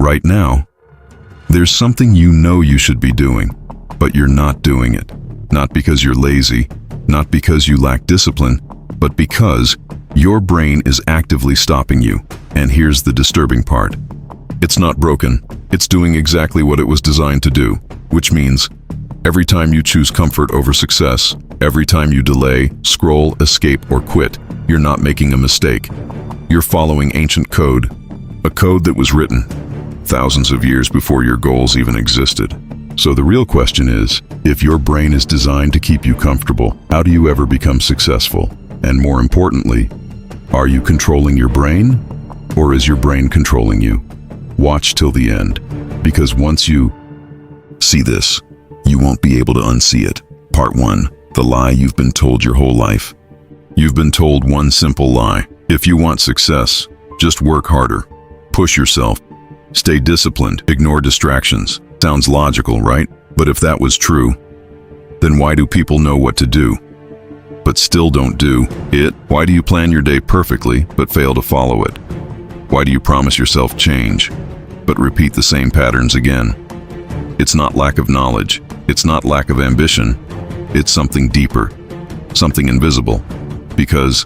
Right now, there's something you know you should be doing, but you're not doing it. Not because you're lazy, not because you lack discipline, but because your brain is actively stopping you. And here's the disturbing part. It's not broken. It's doing exactly what it was designed to do, which means every time you choose comfort over success, every time you delay, scroll, escape, or quit, you're not making a mistake. You're following ancient code, a code that was written thousands of years before your goals even existed. So the real question is, if your brain is designed to keep you comfortable, how do you ever become successful? And more importantly, are you controlling your brain, or is your brain controlling you? Watch till the end, because once you see this, you won't be able to unsee it. Part 1. The lie you've been told your whole life. You've been told one simple lie. If you want success, just work harder. Push yourself. Stay disciplined. Ignore distractions. Sounds logical, right? But if that was true, then why do people know what to do, but still don't do it? Why do you plan your day perfectly, but fail to follow it? Why do you promise yourself change, but repeat the same patterns again? It's not lack of knowledge. It's not lack of ambition. It's something deeper, something invisible. Because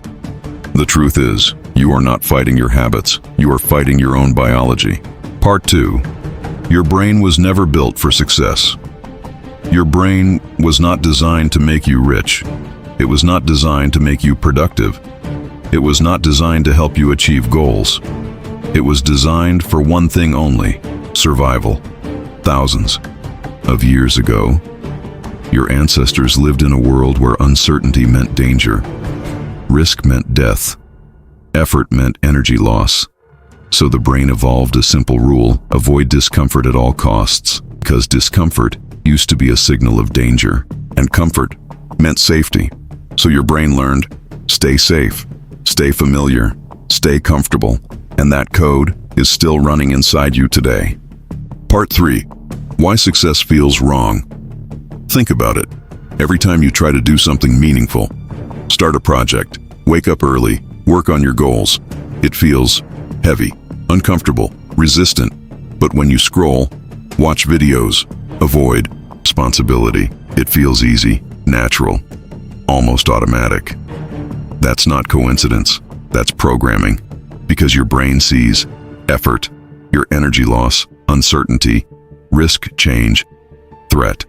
the truth is, you are not fighting your habits. You are fighting your own biology. Part 2. Your brain was never built for success. Your brain was not designed to make you rich. It was not designed to make you productive. It was not designed to help you achieve goals. It was designed for one thing only: survival. Thousands of years ago, your ancestors lived in a world where uncertainty meant danger, risk meant death, effort meant energy loss. So the brain evolved a simple rule: avoid discomfort at all costs, because discomfort used to be a signal of danger, and comfort meant safety. So your brain learned, stay safe, stay familiar, stay comfortable, and that code is still running inside you today. Part 3. Why success feels wrong. Think about it. Every time you try to do something meaningful, start a project, wake up early, work on your goals, it feels heavy, uncomfortable, resistant. But when you scroll, watch videos, avoid responsibility, it feels easy, natural, almost automatic. That's not coincidence. That's programming. Because your brain sees effort, your energy loss, uncertainty, risk, change, threat.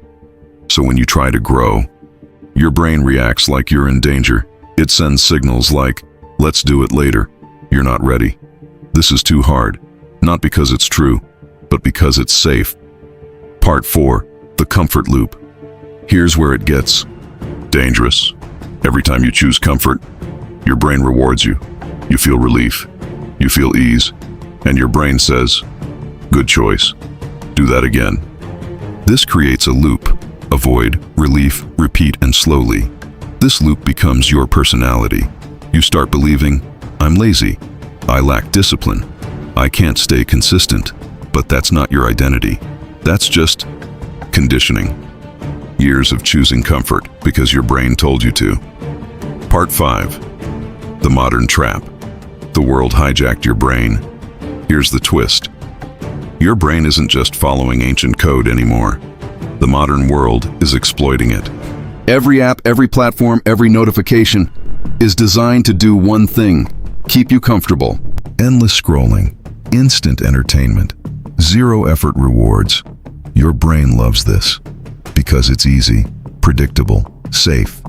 So when you try to grow, your brain reacts like you're in danger. It sends signals like, let's do it later, you're not ready, this is too hard. Not because it's true, but because it's safe. Part 4. The comfort loop. Here's where it gets dangerous. Every time you choose comfort, your brain rewards you. You feel relief, you feel ease, and your brain says, good choice, do that again. This creates a loop: avoid, relief, repeat, and slowly, this loop becomes your personality. You start believing, I'm lazy, I lack discipline, I can't stay consistent. But that's not your identity. That's just conditioning. Years of choosing comfort because your brain told you to. Part 5. The modern trap. The world hijacked your brain. Here's the twist. Your brain isn't just following ancient code anymore. The modern world is exploiting it. Every app, every platform, every notification is designed to do one thing: keep you comfortable. Endless scrolling, instant entertainment, zero effort rewards. Your brain loves this because it's easy, predictable, safe.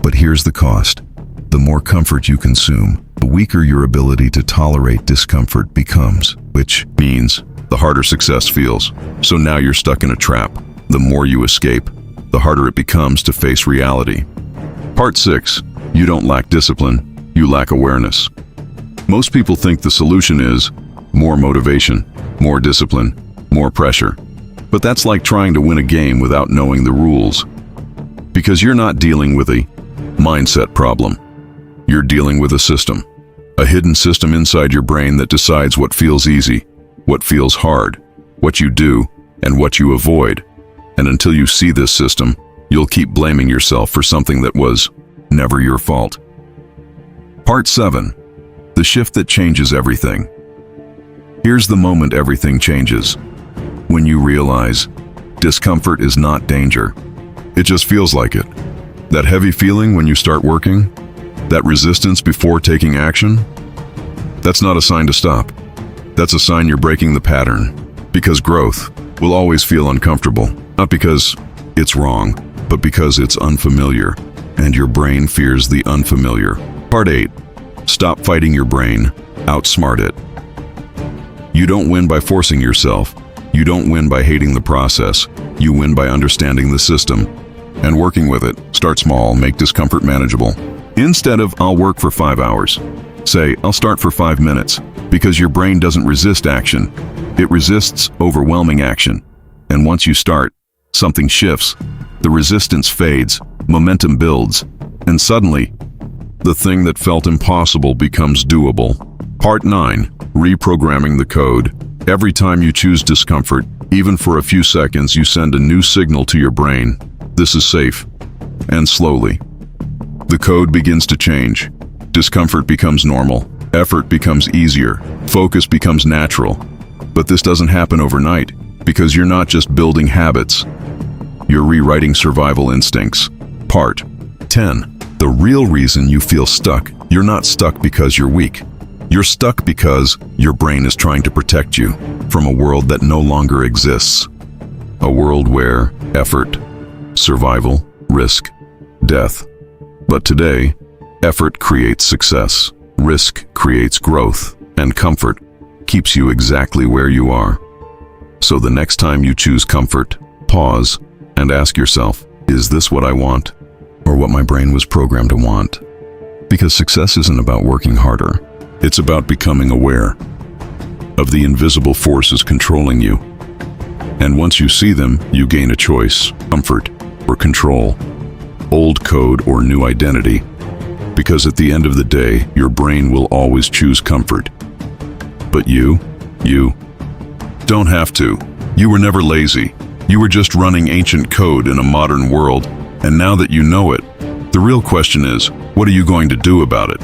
But here's the cost. The more comfort you consume, the weaker your ability to tolerate discomfort becomes, which means the harder success feels. So now you're stuck in a trap. The more you escape, the harder it becomes to face reality. Part 6. You don't lack discipline, you lack awareness. Most people think the solution is more motivation, more discipline, more pressure. But that's like trying to win a game without knowing the rules. Because you're not dealing with a mindset problem. You're dealing with a system. A hidden system inside your brain that decides what feels easy, what feels hard, what you do, and what you avoid. And until you see this system, you'll keep blaming yourself for something that was never your fault. Part 7. The shift that changes everything. Here's the moment everything changes. When you realize discomfort is not danger. It just feels like it. That heavy feeling when you start working, that resistance before taking action, that's not a sign to stop. That's a sign you're breaking the pattern. Because growth will always feel uncomfortable. Not because it's wrong, but because it's unfamiliar. And your brain fears the unfamiliar. Part 8. Stop fighting your brain. Outsmart it. You don't win by forcing yourself. You don't win by hating the process. You win by understanding the system and working with it. Start small, make discomfort manageable. Instead of, I'll work for 5 hours, say, I'll start for 5 minutes, because your brain doesn't resist action. It resists overwhelming action. And once you start, something shifts. The resistance fades, momentum builds, and suddenly, the thing that felt impossible becomes doable. Part 9. Reprogramming the code. Every time you choose discomfort, even for a few seconds, you send a new signal to your brain. This is safe. And slowly, the code begins to change. Discomfort becomes normal. Effort becomes easier. Focus becomes natural. But this doesn't happen overnight, because you're not just building habits. You're rewriting survival instincts. Part 10. The real reason you feel stuck, you're not stuck because you're weak. You're stuck because your brain is trying to protect you from a world that no longer exists. A world where effort, survival, risk, death. But today, effort creates success, risk creates growth, and comfort keeps you exactly where you are. So the next time you choose comfort, pause and ask yourself, is this what I want, or what my brain was programmed to want? Because success isn't about working harder. It's about becoming aware of the invisible forces controlling you. And once you see them, you gain a choice, comfort or control, old code or new identity. Because at the end of the day, your brain will always choose comfort. But you don't have to. You were never lazy. You were just running ancient code in a modern world. And now that you know it, the real question is, what are you going to do about it?